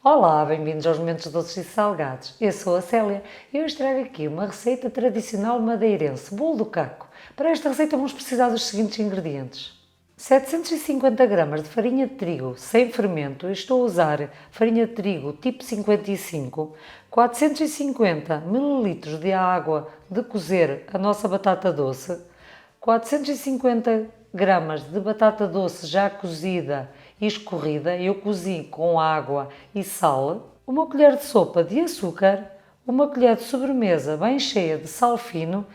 Olá, bem-vindos aos Momentos Doces e Salgados. Eu sou a Célia e hoje trago aqui uma receita tradicional madeirense, bolo do caco. Para esta receita vamos precisar dos seguintes ingredientes. 750 gramas de farinha de trigo sem fermento, eu estou a usar farinha de trigo tipo 55, 450 ml de água de cozer a nossa batata doce, 450 gramas de batata doce já cozida e escorrida, eu cozi com água e sal, uma colher de sopa de açúcar, uma colher de sobremesa bem cheia de sal fino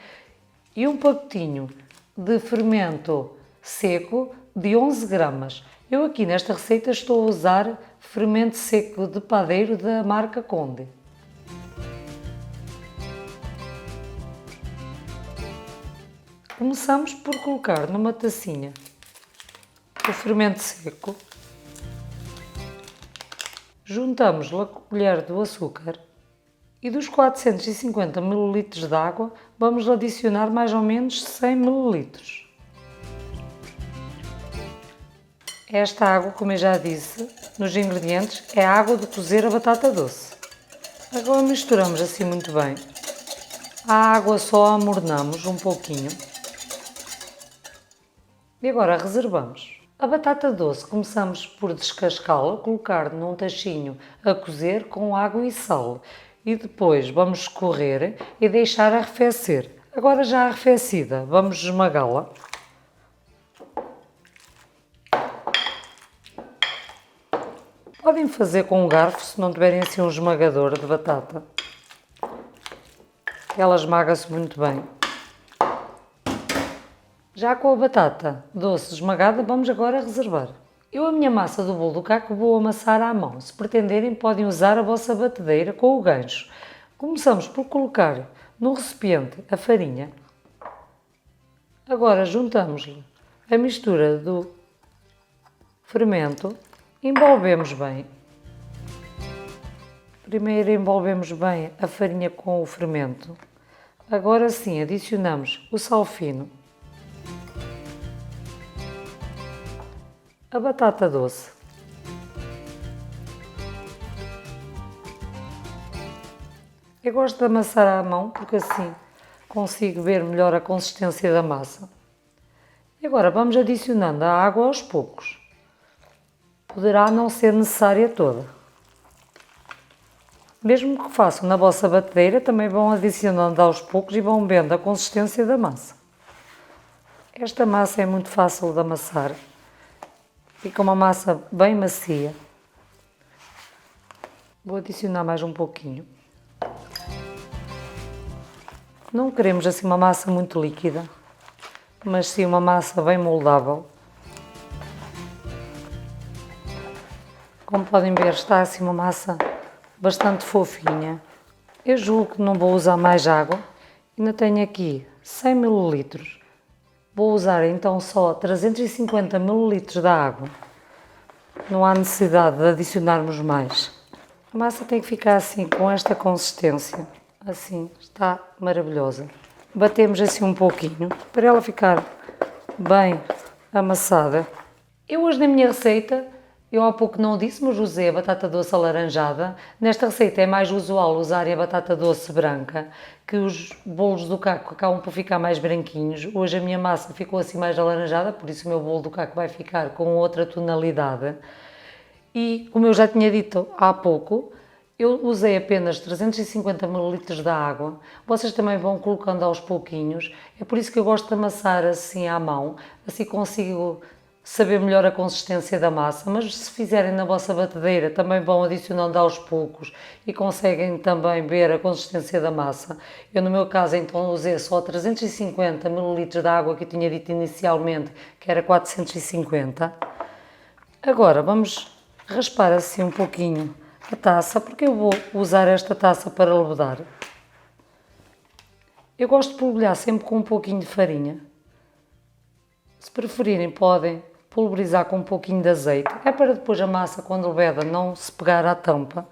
e um pacotinho de fermento seco de 11 gramas. Eu aqui nesta receita estou a usar fermento seco de padeiro da marca Conde. Começamos por colocar numa tacinha o fermento seco, juntamos a colher do açúcar e dos 450 ml de água vamos adicionar mais ou menos 100 ml. Esta água, como eu já disse nos ingredientes, é a água de cozer a batata doce. Agora misturamos assim muito bem. A água só amornamos um pouquinho. E agora reservamos. A batata doce começamos por descascá-la, colocar num tachinho a cozer com água e sal. E depois vamos escorrer e deixar arrefecer. Agora já arrefecida, vamos esmagá-la. Podem fazer com um garfo se não tiverem assim um esmagador de batata. Ela esmaga-se muito bem. Já com a batata doce esmagada, vamos agora reservar. Eu a minha massa do bolo do caco vou amassar à mão. Se pretenderem, podem usar a vossa batedeira com o gancho. Começamos por colocar no recipiente a farinha. Agora juntamos-lhe a mistura do fermento. Envolvemos bem. Primeiro envolvemos bem a farinha com o fermento. Agora sim adicionamos o sal fino, a batata doce, eu gosto de amassar à mão porque assim consigo ver melhor a consistência da massa. E agora vamos adicionando a água aos poucos. Poderá não ser necessária toda. Mesmo que façam na vossa batedeira, também vão adicionando aos poucos e vão vendo a consistência da massa. Esta massa é muito fácil de amassar. Fica uma massa bem macia. Vou adicionar mais um pouquinho. Não queremos assim uma massa muito líquida, mas sim uma massa bem moldável. Como podem ver, está assim uma massa bastante fofinha. Eu julgo que não vou usar mais água. Ainda tenho aqui 100 ml. Vou usar então só 350 ml de água. Não há necessidade de adicionarmos mais. A massa tem que ficar assim, com esta consistência. Assim, está maravilhosa. Batemos assim um pouquinho, para ela ficar bem amassada. Eu hoje na minha receita, eu há pouco não o disse, mas usei a batata doce alaranjada. Nesta receita é mais usual usarem a batata doce branca, que os bolos do caco acabam por ficar mais branquinhos. Hoje a minha massa ficou assim mais alaranjada, por isso o meu bolo do caco vai ficar com outra tonalidade. E, como eu já tinha dito há pouco, eu usei apenas 350 ml de água. Vocês também vão colocando aos pouquinhos. É por isso que eu gosto de amassar assim à mão, assim consigo saber melhor a consistência da massa, mas se fizerem na vossa batedeira também vão adicionando aos poucos e conseguem também ver a consistência da massa. Eu no meu caso então usei só 350 ml de água que eu tinha dito inicialmente, que era 450. Agora vamos raspar assim um pouquinho a taça, porque eu vou usar esta taça para levedar. Eu gosto de polvilhar sempre com um pouquinho de farinha. Se preferirem podem pulverizar com um pouquinho de azeite, é para depois a massa quando leveda não se pegar à tampa,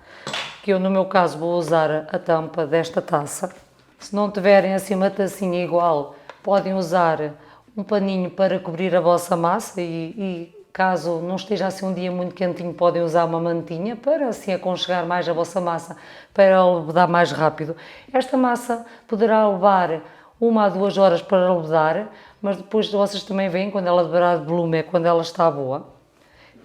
que eu no meu caso vou usar a tampa desta taça. Se não tiverem assim uma tacinha igual, podem usar um paninho para cobrir a vossa massa e Caso não esteja assim um dia muito quentinho, podem usar uma mantinha para assim aconchegar mais a vossa massa, para ela levedar mais rápido. Esta massa poderá levar 1 a 2 horas para levedar, mas depois vocês também veem quando ela dobrar de volume, é quando ela está boa.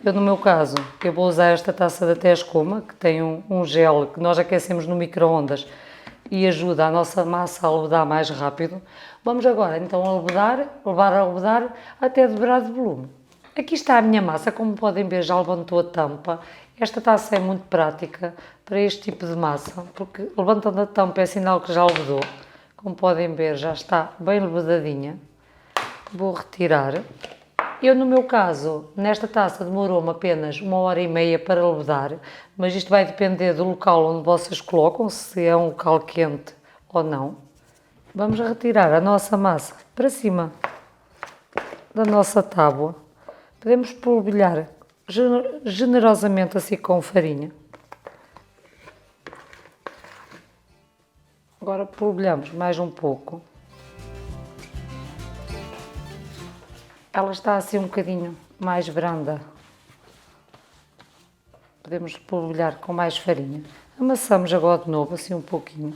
Eu, no meu caso, eu vou usar esta taça da Tescoma, que tem um gel que nós aquecemos no micro-ondas e ajuda a nossa massa a levedar mais rápido. Vamos agora então a levedar, levar a levedar até dobrar de volume. Aqui está a minha massa, como podem ver já levantou a tampa. Esta taça é muito prática para este tipo de massa, porque levantando a tampa é sinal que já levedou. Como podem ver já está bem levedadinha. Vou retirar. Eu, no meu caso, nesta taça demorou-me apenas 1 hora e meia para levedar, mas isto vai depender do local onde vocês colocam, se é um local quente ou não. Vamos retirar a nossa massa para cima da nossa tábua. Podemos polvilhar generosamente assim com farinha. Agora polvilhamos mais um pouco. Ela está assim um bocadinho mais branda. Podemos polvilhar com mais farinha. Amassamos agora de novo, assim um pouquinho.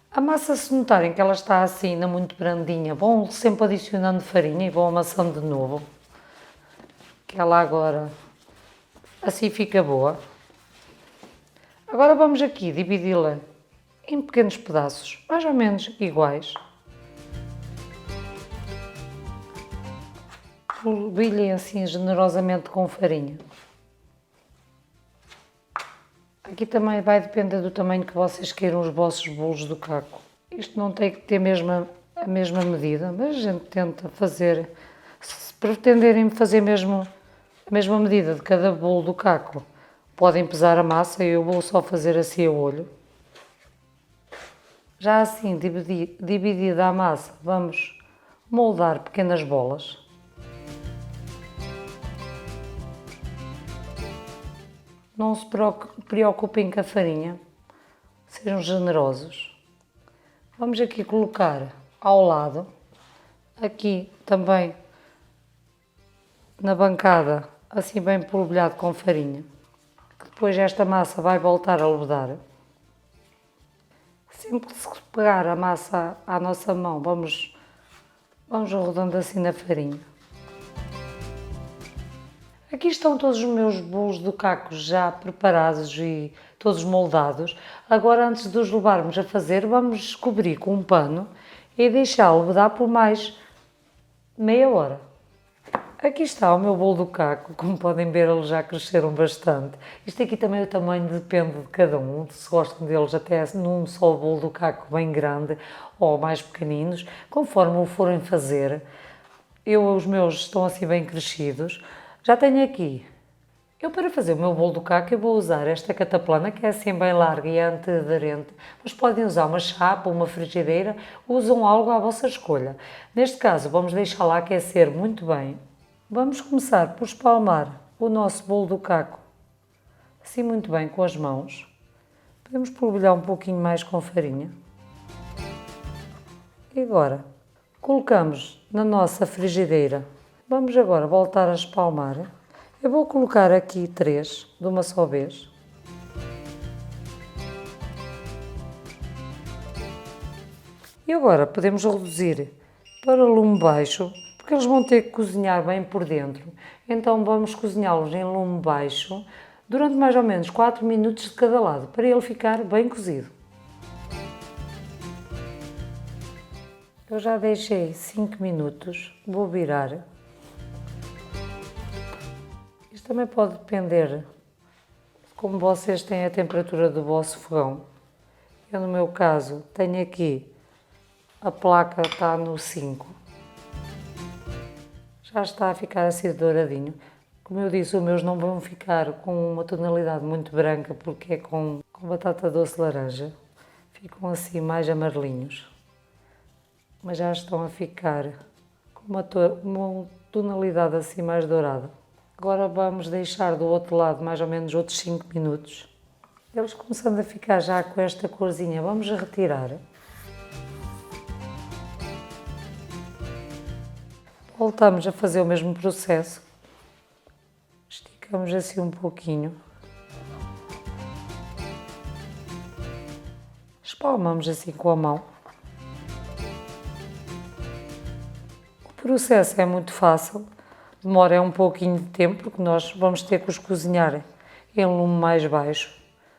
A massa, se notarem que ela está assim, ainda muito brandinha, vão sempre adicionando farinha e vão amassando de novo. Que ela agora assim fica boa. Agora vamos aqui dividi-la em pequenos pedaços, mais ou menos iguais. Polvilhem assim generosamente com farinha. Aqui também vai depender do tamanho que vocês queiram os vossos bolos do caco. Isto não tem que ter a mesma medida, mas a gente tenta fazer, se pretenderem fazer mesmo a mesma medida de cada bolo do caco, podem pesar a massa e eu vou só fazer assim a olho. Já assim, dividida a massa, vamos moldar pequenas bolas. Não se preocupem com a farinha, sejam generosos. Vamos aqui colocar ao lado, aqui também na bancada, assim bem polvilhado com farinha, que depois esta massa vai voltar a levedar. Sempre que se pegar a massa à nossa mão, vamos rodando assim na farinha. Aqui estão todos os meus bolos do caco já preparados e todos moldados. Agora, antes de os levarmos a fazer, vamos cobrir com um pano e deixá-lo levedar por mais meia hora. Aqui está o meu bolo do caco, como podem ver eles já cresceram bastante. Isto aqui também o tamanho depende de cada um, se gostam deles até num só bolo do caco bem grande ou mais pequeninos, conforme o forem fazer. Os meus estão assim bem crescidos. Já tenho aqui, para fazer o meu bolo do caco eu vou usar esta cataplana que é assim bem larga e antiaderente, mas podem usar uma chapa ou uma frigideira, usam algo à vossa escolha. Neste caso vamos deixá-la aquecer muito bem. Vamos começar por espalmar o nosso bolo do caco, assim muito bem com as mãos. Podemos polvilhar um pouquinho mais com farinha. E agora colocamos na nossa frigideira. Vamos agora voltar a espalmar. Eu vou colocar aqui 3 de uma só vez. E agora podemos reduzir para lume baixo, porque eles vão ter que cozinhar bem por dentro. Então vamos cozinhá-los em lume baixo durante mais ou menos 4 minutos de cada lado, para ele ficar bem cozido. Eu já deixei 5 minutos, vou virar. Isto também pode depender de como vocês têm a temperatura do vosso fogão. Eu, no meu caso, tenho aqui, a placa está no 5. Já está a ficar assim douradinho. Como eu disse, os meus não vão ficar com uma tonalidade muito branca, porque é com batata doce laranja. Ficam assim mais amarelinhos. Mas já estão a ficar com uma tonalidade assim mais dourada. Agora vamos deixar do outro lado mais ou menos outros 5 minutos. Eles começando a ficar já com esta corzinha, vamos retirar. Voltamos a fazer o mesmo processo. Esticamos assim um pouquinho. Espalmamos assim com a mão. O processo é muito fácil, demora um pouquinho de tempo, porque nós vamos ter que os cozinhar em lume mais baixo,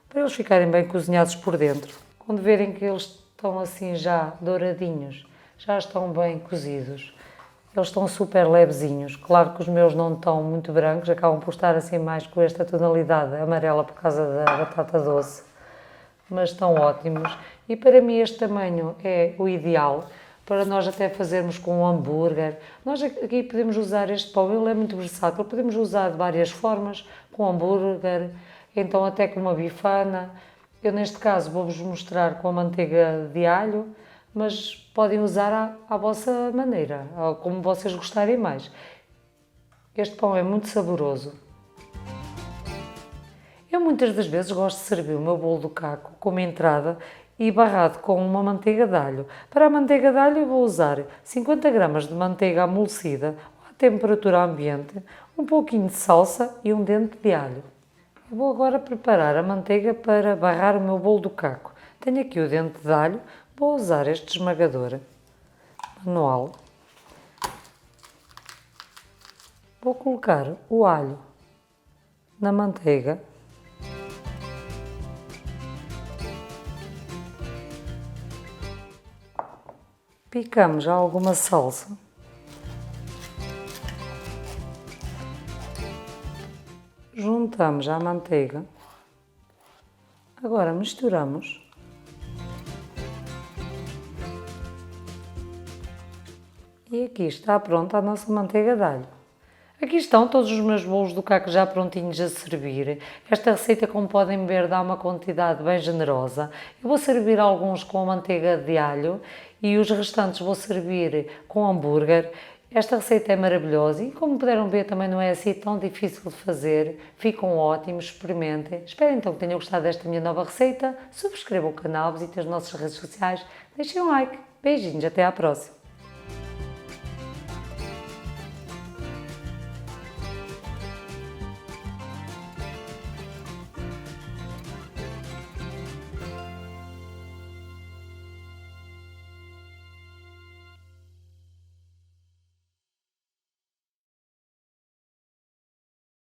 para eles ficarem bem cozinhados por dentro. Quando verem que eles estão assim já douradinhos, já estão bem cozidos, eles estão super levezinhos. Claro que os meus não estão muito brancos, acabam por estar assim mais com esta tonalidade amarela por causa da batata doce, mas estão ótimos. E para mim este tamanho é o ideal para nós até fazermos com um hambúrguer. Nós aqui podemos usar este pão, ele é muito versátil, podemos usar de várias formas, com hambúrguer, então até com uma bifana. Eu neste caso vou-vos mostrar com a manteiga de alho, mas podem usar à vossa maneira, como vocês gostarem mais. Este pão é muito saboroso. Eu muitas das vezes gosto de servir o meu bolo do caco como entrada e barrado com uma manteiga de alho. Para a manteiga de alho eu vou usar 50 gramas de manteiga amolecida à temperatura ambiente, um pouquinho de salsa e um dente de alho. Eu vou agora preparar a manteiga para barrar o meu bolo do caco. Tenho aqui o dente de alho, vou usar este esmagador manual. Vou colocar o alho na manteiga. Picamos alguma salsa. Juntamos à manteiga. Agora misturamos. E aqui está pronta a nossa manteiga de alho. Aqui estão todos os meus bolos do caco já prontinhos a servir. Esta receita, como podem ver, dá uma quantidade bem generosa. Eu vou servir alguns com a manteiga de alho e os restantes vou servir com hambúrguer. Esta receita é maravilhosa e, como puderam ver, também não é assim tão difícil de fazer. Ficam ótimos, experimentem. Espero então que tenham gostado desta minha nova receita. Subscrevam o canal, visitem as nossas redes sociais, deixem um like. Beijinhos, até à próxima.